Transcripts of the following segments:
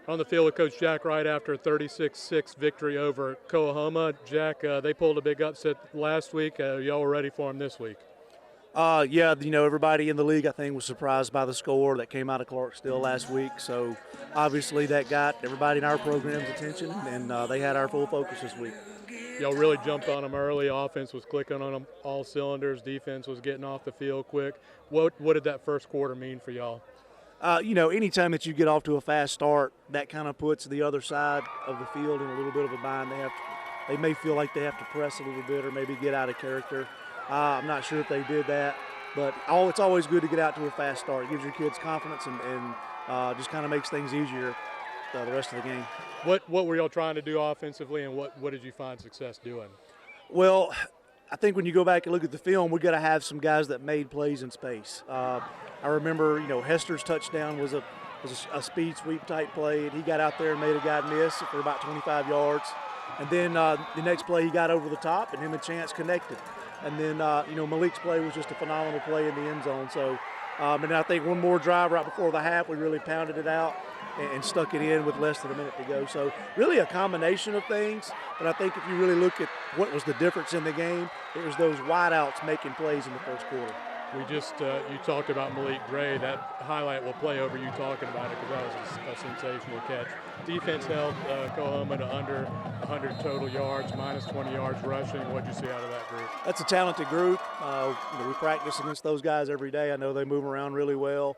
On the field with Coach Jack Wright after a 36-6 victory over Coahoma. Jack, they pulled a big upset last week. Y'all were ready for them this week. Yeah, everybody in the league, I think, was surprised by the score that came out of Clarksville last week. So, obviously, that got everybody in our program's attention, and they had our full focus this week. Y'all really jumped on them early. Offense was clicking on them all cylinders. Defense was getting off the field quick. What did that first quarter mean for y'all? Anytime that you get off to a fast start, that kind of puts the other side of the field in a little bit of a bind. They may feel like they have to press a little bit or maybe get out of character. I'm not sure if they did that, but it's always good to get out to a fast start. It gives your kids confidence and just kind of makes things easier the rest of the game. What were y'all trying to do offensively, and what did you find success doing? Well, I think when you go back and look at the film, we got to have some guys that made plays in space. I remember, Hester's touchdown was a speed sweep type play, and he got out there and made a guy miss for about 25 yards. And then the next play, he got over the top, and him and Chance connected. And then, Malik's play was just a phenomenal play in the end zone. So, and I think one more drive right before the half, we really pounded it out and stuck it in with less than a minute to go. So really a combination of things, but I think if you really look at what was the difference in the game, it was those wideouts making plays in the first quarter. We just, you talked about Malik Gray. That highlight will play over you talking about it because that was a sensational catch. Defense held Coahoma to under 100 total yards, minus 20 yards rushing. What did you see out of that group? That's a talented group. We practice against those guys every day. I know they move around really well.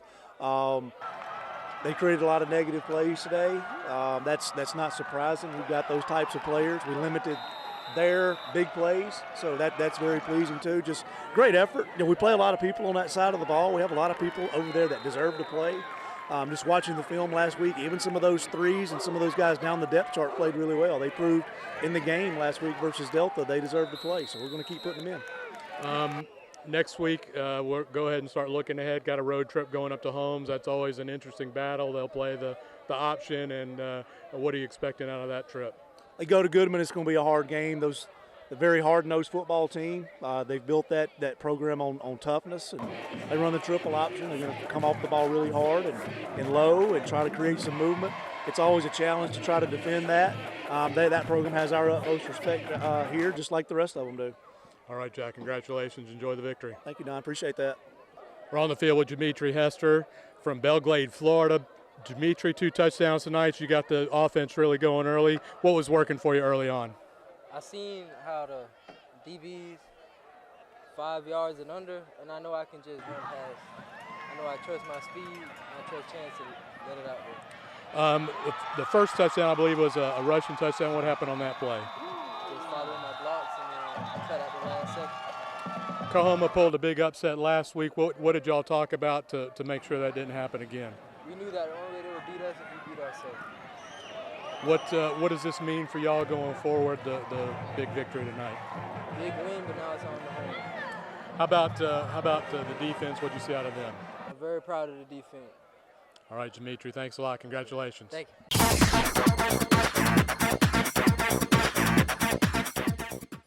They created a lot of negative plays today. That's not surprising. We've got those types of players. We limited their big plays, so that's very pleasing too. Just great effort. We play a lot of people on that side of the ball. We have a lot of people over there that deserve to play. Just watching the film last week, even some of those threes and some of those guys down the depth chart played really well. They proved in the game last week versus Delta they deserve to play, so we're going to keep putting them in. Next week, we'll go ahead and start looking ahead. Got a road trip going up to Holmes. That's always an interesting battle. They'll play the option, and what are you expecting out of that trip? They go to Goodman. It's going to be a hard game. A very hard-nosed football team. They've built that program on toughness, and they run the triple option. They're going to come off the ball really hard and low and try to create some movement. It's always a challenge to try to defend that. That program has our utmost respect here, just like the rest of them do. All right, Jack, congratulations. Enjoy the victory. Thank you, Don. Appreciate that. We're on the field with Jymetre Hester from Belglade, Florida. Jymetre, 2 touchdowns tonight. You got the offense really going early. What was working for you early on? I seen how the DBs 5 yards and under, and I know I can just run past. I know I trust my speed, and I trust Chance to let it out there. The first touchdown, I believe, was a rushing touchdown. What happened on that play? Just following my blocks and then cut out the last second. Coahoma pulled a big upset last week. What did y'all talk about to make sure that didn't happen again? We knew that the only way they would beat us if we beat ourselves. What does this mean for y'all going forward, the big victory tonight? Big win, but now it's on the home. How about the defense? What did you see out of them? I'm very proud of the defense. All right, Jymetre, thanks a lot. Congratulations. Thank you.